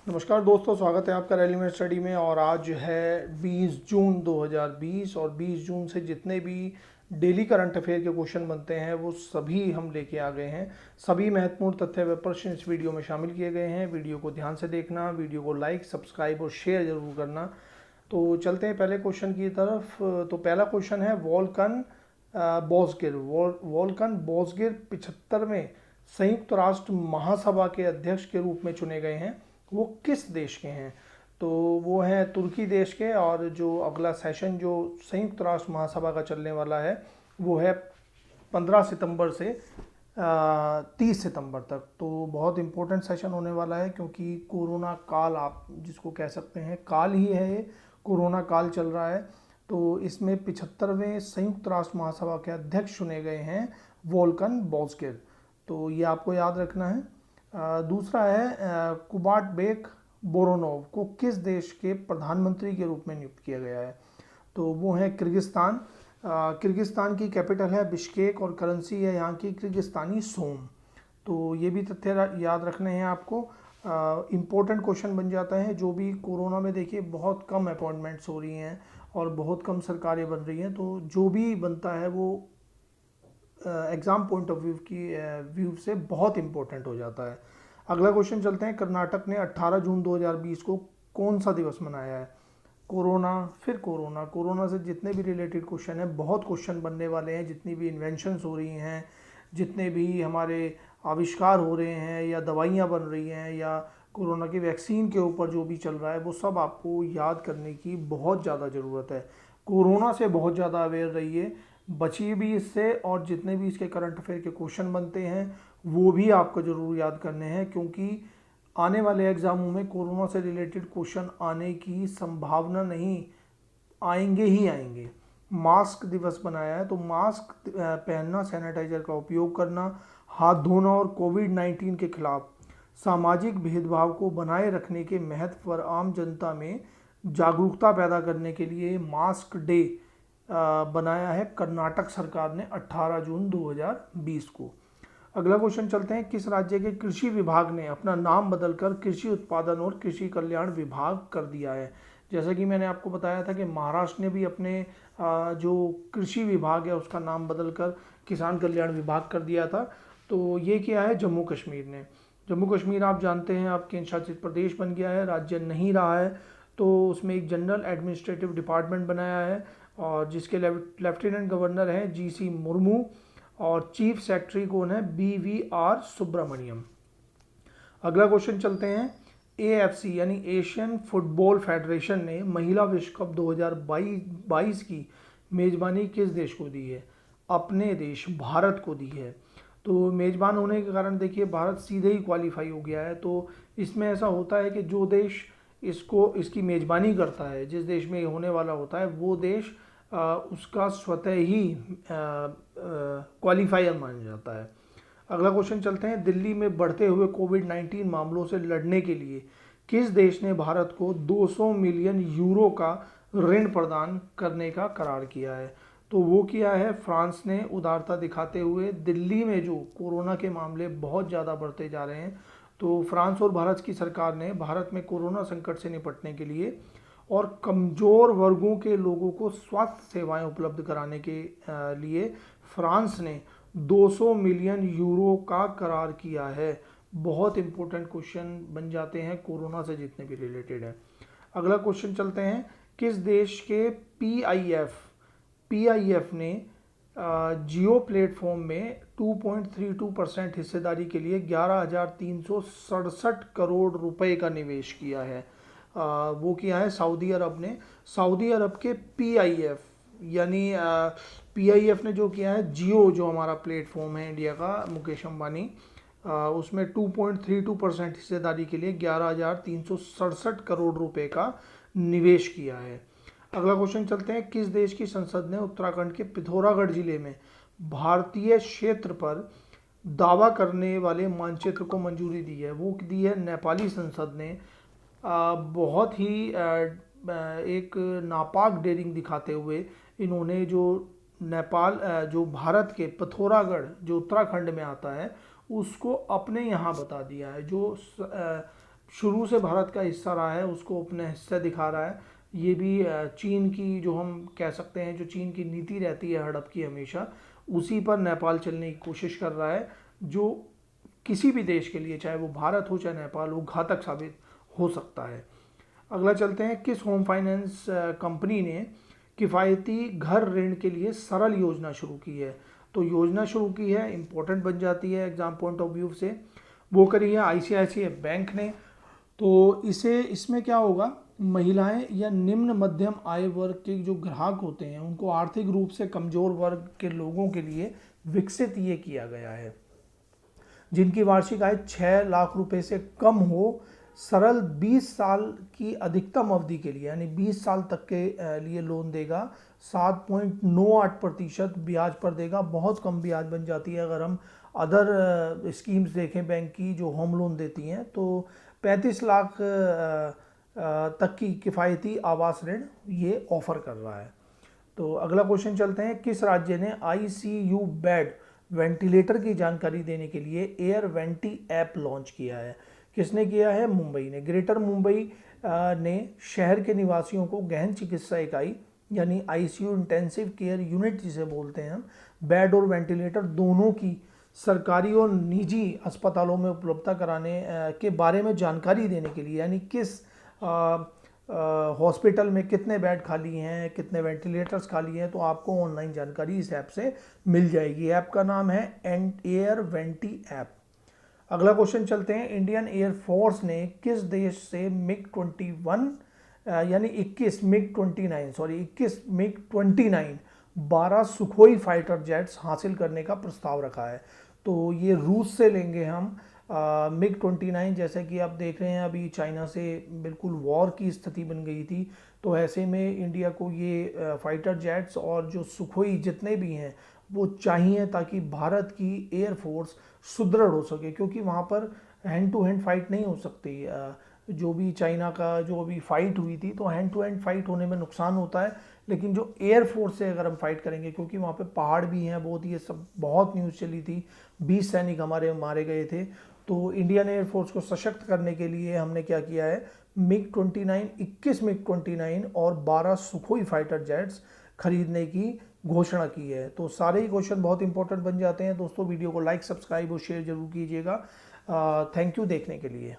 नमस्कार दोस्तों, स्वागत है आपका रेलिवेंट स्टडी में। और आज है 20 जून 2020 और 20 जून से जितने भी डेली करंट अफेयर के क्वेश्चन बनते हैं वो सभी हम लेके आ गए हैं। सभी महत्वपूर्ण तथ्य व प्रश्न इस वीडियो में शामिल किए गए हैं। वीडियो को ध्यान से देखना, वीडियो को लाइक, सब्सक्राइब और शेयर जरूर करना। तो चलते हैं पहले क्वेश्चन की तरफ। तो पहला क्वेश्चन है वोल्कन बोसगिर। वोल्कन बोसगिर 75वें संयुक्त राष्ट्र महासभा के अध्यक्ष के रूप में चुने गए हैं। वो किस देश के हैं? तो वो हैं तुर्की देश के। और जो अगला सेशन जो संयुक्त राष्ट्र महासभा का चलने वाला है वो है 15 सितंबर से 30 सितंबर तक। तो बहुत इम्पोर्टेंट सेशन होने वाला है क्योंकि कोरोना काल आप जिसको कह सकते हैं काल ही है, ये कोरोना काल चल रहा है। तो इसमें 75वें संयुक्त राष्ट्र महासभा के अध्यक्ष चुने गए हैं वोल्कन बोसगिर। तो ये आपको याद रखना है। दूसरा है कुबाटबेक बोरोनोव को किस देश के प्रधानमंत्री के रूप में नियुक्त किया गया है? तो वो है किर्गिस्तान। किर्गिस्तान की कैपिटल है बिश्केक और करेंसी है यहाँ की किर्गिस्तानी सोम। तो ये भी तथ्य याद रखने हैं आपको। इम्पोर्टेंट क्वेश्चन बन जाता है। जो भी कोरोना में देखिए बहुत कम अपॉइंटमेंट्स हो रही हैं और बहुत कम सरकारें बन रही हैं, तो जो भी बनता है वो एग्ज़ाम पॉइंट ऑफ व्यू से बहुत इंपॉर्टेंट हो जाता है। अगला क्वेश्चन चलते हैं। कर्नाटक ने 18 जून 2020 को कौन सा दिवस मनाया है? कोरोना, फिर कोरोना। कोरोना से जितने भी रिलेटेड क्वेश्चन हैं, बहुत क्वेश्चन बनने वाले हैं। जितनी भी इन्वेंशंस हो रही हैं, जितने भी हमारे आविष्कार हो रहे हैं या दवाइयाँ बन रही हैं या कोरोना की वैक्सीन के ऊपर जो भी चल रहा है, वो सब आपको याद करने की बहुत ज़्यादा ज़रूरत है। कोरोना से बहुत ज़्यादा अवेयर रहिए, बचिए भी इससे। और जितने भी इसके करंट अफेयर के क्वेश्चन बनते हैं वो भी आपको ज़रूर याद करने हैं, क्योंकि आने वाले एग्जामों में कोरोना से रिलेटेड क्वेश्चन आने की संभावना नहीं, आएंगे ही आएंगे। मास्क दिवस बनाया है, तो मास्क पहनना, सैनिटाइजर का उपयोग करना, हाथ धोना और कोविड-19 के खिलाफ सामाजिक भेदभाव को बनाए रखने के महत्व पर आम जनता में जागरूकता पैदा करने के लिए मास्क डे बनाया है कर्नाटक सरकार ने 18 जून 2020 को। अगला क्वेश्चन चलते हैं। किस राज्य के कृषि विभाग ने अपना नाम बदलकर कृषि उत्पादन और कृषि कल्याण विभाग कर दिया है? जैसा कि मैंने आपको बताया था कि महाराष्ट्र ने भी अपने जो कृषि विभाग है उसका नाम बदलकर किसान कल्याण विभाग कर दिया था। तो ये किया है जम्मू कश्मीर ने। जम्मू कश्मीर आप जानते हैं अब केंद्र शासित प्रदेश बन गया है, राज्य नहीं रहा है। तो उसमें एक जनरल एडमिनिस्ट्रेटिव डिपार्टमेंट बनाया है और जिसके लेफ्टिनेंट गवर्नर हैं जीसी मुर्मू और चीफ सेक्रेटरी कौन है? बीवीआर सुब्रमण्यम। अगला क्वेश्चन चलते हैं। एएफसी यानी एशियन फुटबॉल फेडरेशन ने महिला विश्व कप 2022 की मेजबानी किस देश को दी है? अपने देश भारत को दी है। तो मेजबान होने के कारण देखिए भारत सीधे ही क्वालिफाई हो गया है। तो इसमें ऐसा होता है कि जो देश इसकी मेजबानी करता है, जिस देश में ये होने वाला होता है, वो देश उसका स्वतः ही क्वालिफायर माना जाता है। अगला क्वेश्चन चलते हैं। दिल्ली में बढ़ते हुए कोविड-19 मामलों से लड़ने के लिए किस देश ने भारत को 200 मिलियन यूरो का ऋण प्रदान करने का करार किया है? तो वो किया है फ्रांस ने। उदारता दिखाते हुए दिल्ली में जो कोरोना के मामले बहुत ज़्यादा बढ़ते जा रहे हैं, तो फ्रांस और भारत की सरकार ने भारत में कोरोना संकट से निपटने के लिए और कमज़ोर वर्गों के लोगों को स्वास्थ्य सेवाएं उपलब्ध कराने के लिए फ्रांस ने 200 मिलियन यूरो का करार किया है। बहुत इंपॉर्टेंट क्वेश्चन बन जाते हैं कोरोना से जितने भी रिलेटेड है। अगला क्वेश्चन चलते हैं। किस देश के पीआईएफ ने जियो प्लेटफॉर्म में 2.32% हिस्सेदारी के लिए 11,367 करोड़ रुपए का निवेश किया है? वो किया है सऊदी अरब ने। सऊदी अरब के पीआईएफ यानी पीआईएफ ने जो किया है, जियो जो हमारा प्लेटफॉर्म है इंडिया का, मुकेश अंबानी, उसमें 2.32% हिस्सेदारी के लिए 11,367 करोड़ रुपए का निवेश किया है। अगला क्वेश्चन चलते हैं। किस देश की संसद ने उत्तराखंड के पिथौरागढ़ जिले में भारतीय क्षेत्र पर दावा करने वाले मानचित्र को मंजूरी दी है? वो दी है नेपाली संसद ने। बहुत ही एक नापाक डेयरिंग दिखाते हुए इन्होंने जो नेपाल जो भारत के पिथौरागढ़ जो उत्तराखंड में आता है उसको अपने यहाँ बता दिया है। जो शुरू से भारत का हिस्सा रहा है उसको अपने हिस्से दिखा रहा है। ये भी चीन की, जो हम कह सकते हैं, जो चीन की नीति रहती है हड़प की हमेशा, उसी पर नेपाल चलने की कोशिश कर रहा है, जो किसी भी देश के लिए, चाहे वो भारत हो चाहे नेपाल हो, घातक साबित हो सकता है। अगला चलते हैं, किस होम फाइनेंस कंपनी ने किफ़ायती घर ऋण के लिए सरल योजना शुरू की है? तो योजना शुरू की है, इंपॉर्टेंट बन जाती है एग्जाम पॉइंट ऑफ व्यू से, वो करी है आईसीआईसीआई बैंक ने। तो इसे इसमें क्या होगा, महिलाएं या निम्न मध्यम आय वर्ग के जो ग्राहक होते हैं उनको आर्थिक रूप से कमजोर वर्ग के लोगों के लिए विकसित ये किया गया है, जिनकी वार्षिक आय 6 लाख रुपए से कम हो। सरल 20 साल की अधिकतम अवधि के लिए, यानी 20 साल तक के लिए लोन देगा। 7.98% ब्याज पर देगा, बहुत कम ब्याज बन जाती है अगर हम अदर स्कीम्स देखें बैंक की जो होम लोन देती हैं। तो 35 लाख तक की किफ़ायती आवास ऋण ये ऑफर कर रहा है। तो अगला क्वेश्चन चलते हैं, किस राज्य ने आईसीयू बेड वेंटिलेटर की जानकारी देने के लिए एयर वेंटी ऐप लॉन्च किया है? किसने किया है? मुंबई ने। ग्रेटर मुंबई ने शहर के निवासियों को गहन चिकित्सा इकाई यानी आईसीयू इंटेंसिव केयर यूनिट जिसे बोलते हैं हम, बेड और वेंटिलेटर दोनों की सरकारी और निजी अस्पतालों में उपलब्धता कराने के बारे में जानकारी देने के लिए, यानी किस हॉस्पिटल में कितने बेड खाली हैं, कितने वेंटिलेटर्स खाली हैं, तो आपको ऑनलाइन जानकारी इस ऐप से मिल जाएगी। ऐप का नाम है एयर वेंटी ऐप। अगला क्वेश्चन चलते हैं, इंडियन एयरफोर्स ने किस देश से मिग 21 यानी 21 मिग 29 12 सुखोई फाइटर जेट्स हासिल करने का प्रस्ताव रखा है? तो ये रूस से लेंगे हम मिग 29। जैसे कि आप देख रहे हैं अभी चाइना से बिल्कुल वॉर की स्थिति बन गई थी, तो ऐसे में इंडिया को ये फाइटर जेट्स और जो सुखोई जितने भी हैं वो चाहिए, ताकि भारत की एयरफोर्स सुदृढ़ हो सके, क्योंकि वहाँ पर हैंड टू हैंड फाइट नहीं हो सकती। जो भी चाइना का जो अभी फाइट हुई थी, तो हैंड टू हैंड फाइट होने में नुकसान होता है, लेकिन जो एयरफोर्स से अगर हम फाइट करेंगे, क्योंकि वहाँ पे पहाड़ भी हैं बहुत, ये सब बहुत न्यूज़ चली थी, 20 सैनिक हमारे मारे गए थे। तो इंडियन एयरफोर्स को सशक्त करने के लिए हमने क्या किया है, मिग 29 21 मिग 29 और 12 सुखोई फाइटर जेट्स खरीदने की घोषणा की है। तो सारे ही क्वेश्चन बहुत इंपॉर्टेंट बन जाते हैं दोस्तों। वीडियो को लाइक, सब्सक्राइब और शेयर जरूर कीजिएगा। थैंक यू देखने के लिए।